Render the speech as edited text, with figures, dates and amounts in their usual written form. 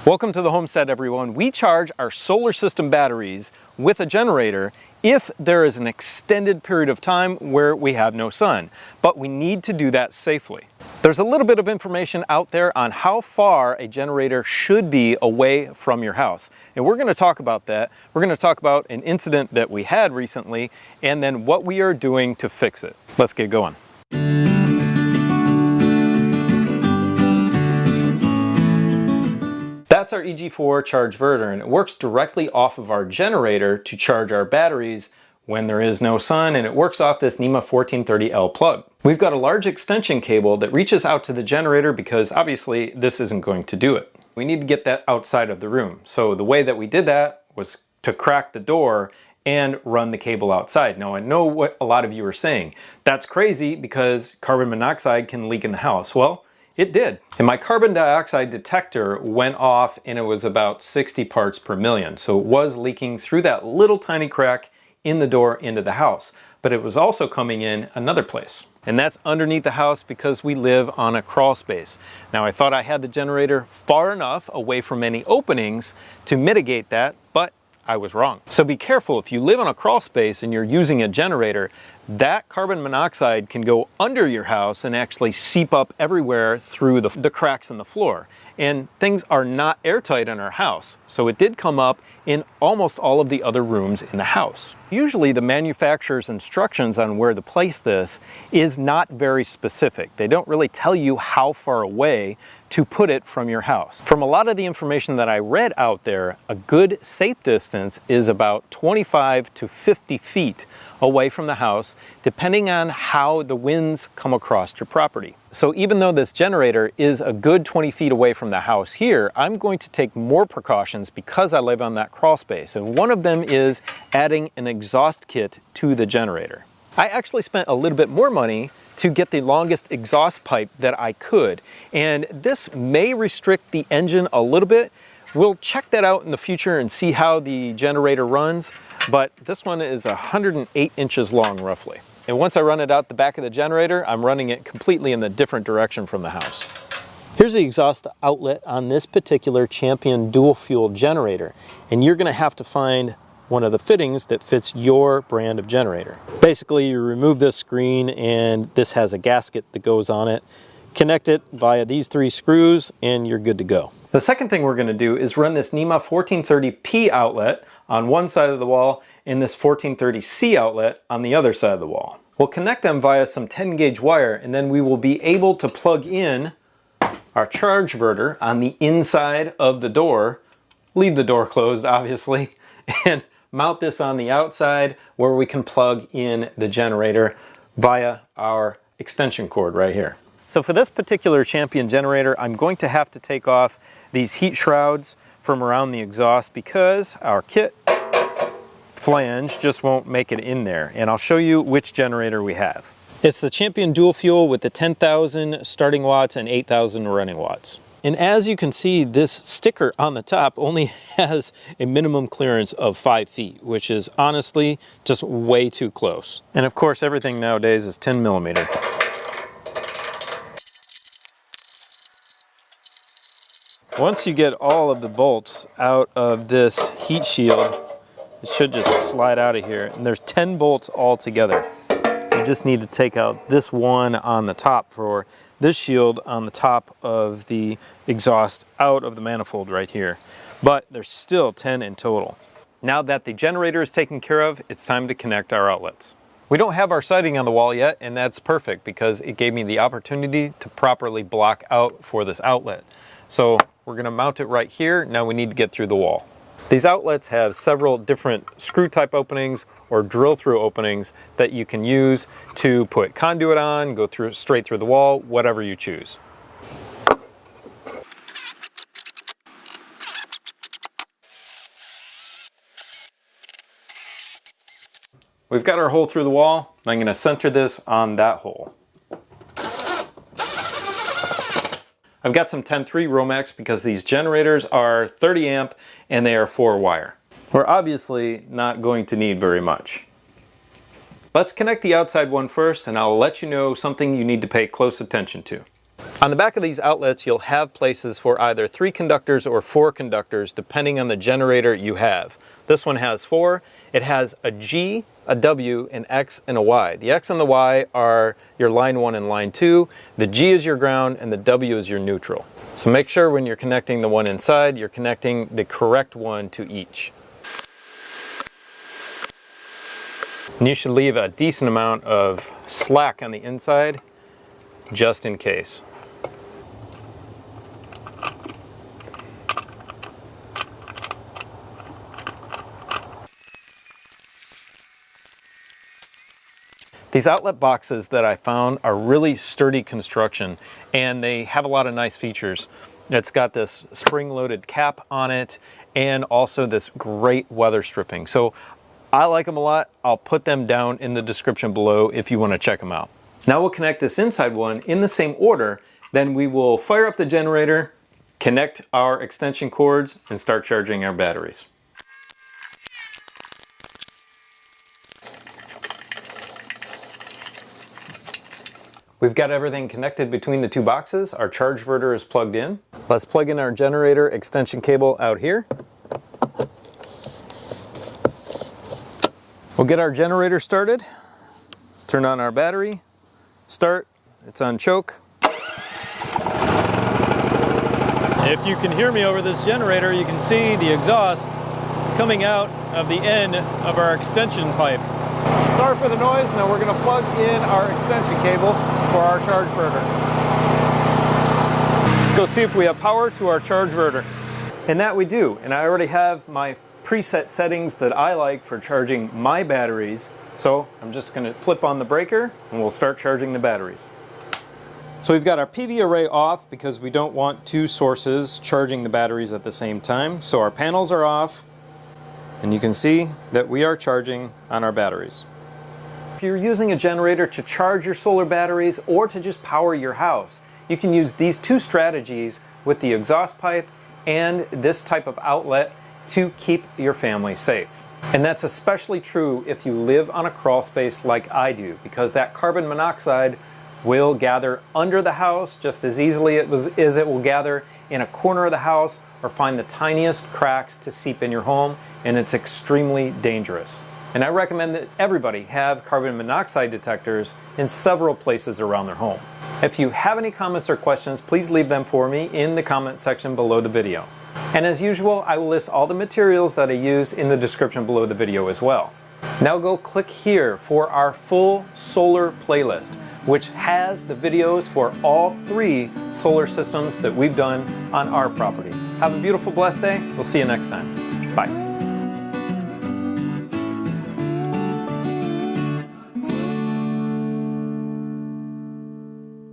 Welcome to the homestead, everyone. We charge our solar system batteries with a generator if there is an extended period of time where we have no sun, but we need to do that safely. There's a little bit of information out there on how far a generator should be away from your house, and we're going to talk about that. We're going to talk about an incident that we had recently and then what we are doing to fix it. Let's get going. That's our EG4 chargeverter, and it works directly off of our generator to charge our batteries when there is no sun, and it works off this NEMA 1430L plug. We've got a large extension cable that reaches out to the generator because obviously this isn't going to do it. We need to get that outside of the room. So the way that we did that was to crack the door and run the cable outside. Now I know what a lot of you are saying. That's crazy because carbon monoxide can leak in the house. Well, it did. And my carbon dioxide detector went off and it was about 60 parts per million. So it was leaking through that little tiny crack in the door into the house. But it was also coming in another place. And that's underneath the house because we live on a crawl space. Now I thought I had the generator far enough away from any openings to mitigate that, but I was wrong. So be careful if you live on a crawl space and you're using a generator, that carbon monoxide can go under your house and actually seep up everywhere through the cracks in the floor. And things are not airtight in our house. So it did come up in almost all of the other rooms in the house. Usually the manufacturer's instructions on where to place this is not very specific. They don't really tell you how far away to put it from your house. From a lot of the information that I read out there, a good safe distance is about 25 to 50 feet away from the house, depending on how the winds come across your property. So even though this generator is a good 20 feet away from the house here, I'm going to take more precautions because I live on that crawl space. And one of them is adding an exhaust kit to the generator. I actually spent a little bit more money to get the longest exhaust pipe that I could. And this may restrict the engine a little bit. We'll check that out in the future and see how the generator runs. But this one is 108 inches long roughly. And once I run it out the back of the generator, I'm running it completely in the different direction from the house. Here's the exhaust outlet on this particular Champion dual fuel generator. And you're gonna have to find one of the fittings that fits your brand of generator. Basically, you remove this screen and this has a gasket that goes on it. Connect it via these 3 screws and you're good to go. The second thing we're gonna do is run this NEMA 1430P outlet on one side of the wall and this 1430C outlet on the other side of the wall. We'll connect them via some 10 gauge wire and then we will be able to plug in our chargeverter on the inside of the door, leave the door closed obviously, and mount this on the outside where we can plug in the generator via our extension cord right here. So for this particular Champion generator, I'm going to have to take off these heat shrouds from around the exhaust because our kit flange just won't make it in there. And I'll show you which generator we have. It's the Champion dual fuel with the 10,000 starting watts and 8,000 running watts. And as you can see, this sticker on the top only has a minimum clearance of 5 feet, which is honestly just way too close. And of course, everything nowadays is 10 millimeter. Once you get all of the bolts out of this heat shield, it should just slide out of here. And there's 10 bolts all together. You just need to take out this one on the top for this shield on the top of the exhaust out of the manifold right here. But there's still 10 in total. Now that the generator is taken care of, it's time to connect our outlets. We don't have our siding on the wall yet, and that's perfect because it gave me the opportunity to properly block out for this outlet. So we're gonna mount it right here. Now we need to get through the wall. These outlets have several different screw type openings or drill through openings that you can use to put conduit on, go through straight through the wall, whatever you choose. We've got our hole through the wall. I'm going to center this on that hole. I've got some 10-3 Romex because these generators are 30 amp and they are 4 wire. We're obviously not going to need very much. Let's connect the outside one first and I'll let you know something you need to pay close attention to. On the back of these outlets, you'll have places for either 3 conductors or 4 conductors, depending on the generator you have. This one has 4. It has a G, a W, an X, and a Y. The X and the Y are your line 1 and line 2. The G is your ground, and the W is your neutral. So make sure when you're connecting the one inside, you're connecting the correct one to each. And you should leave a decent amount of slack on the inside, just in case. These outlet boxes that I found are really sturdy construction, and they have a lot of nice features. It's got this spring-loaded cap on it and also this great weather stripping. So I like them a lot. I'll put them down in the description below if you want to check them out. Now we'll connect this inside one in the same order. Then we will fire up the generator, connect our extension cords, and start charging our batteries. We've got everything connected between the 2 boxes. Our charge inverter is plugged in. Let's plug in our generator extension cable out here. We'll get our generator started. Let's turn on our battery. Start. It's on choke. If you can hear me over this generator, you can see the exhaust coming out of the end of our extension pipe. Sorry for the noise. Now we're going to plug in our extension cable for our charge inverter. Let's go see if we have power to our charge inverter. And that we do. And I already have my preset settings that I like for charging my batteries. So I'm just going to flip on the breaker and we'll start charging the batteries. So we've got our PV array off because we don't want 2 sources charging the batteries at the same time. So our panels are off, and you can see that we are charging on our batteries. If you're using a generator to charge your solar batteries or to just power your house, you can use these 2 strategies with the exhaust pipe and this type of outlet to keep your family safe. And that's especially true if you live on a crawl space like I do, because that carbon monoxide will gather under the house just as easily as it will gather in a corner of the house or find the tiniest cracks to seep in your home, and it's extremely dangerous. And I recommend that everybody have carbon monoxide detectors in several places around their home. If you have any comments or questions, please leave them for me in the comment section below the video. And as usual, I will list all the materials that I used in the description below the video as well. Now go click here for our full solar playlist, which has the videos for all 3 solar systems that we've done on our property. Have a beautiful, blessed day. We'll see you next time. Bye.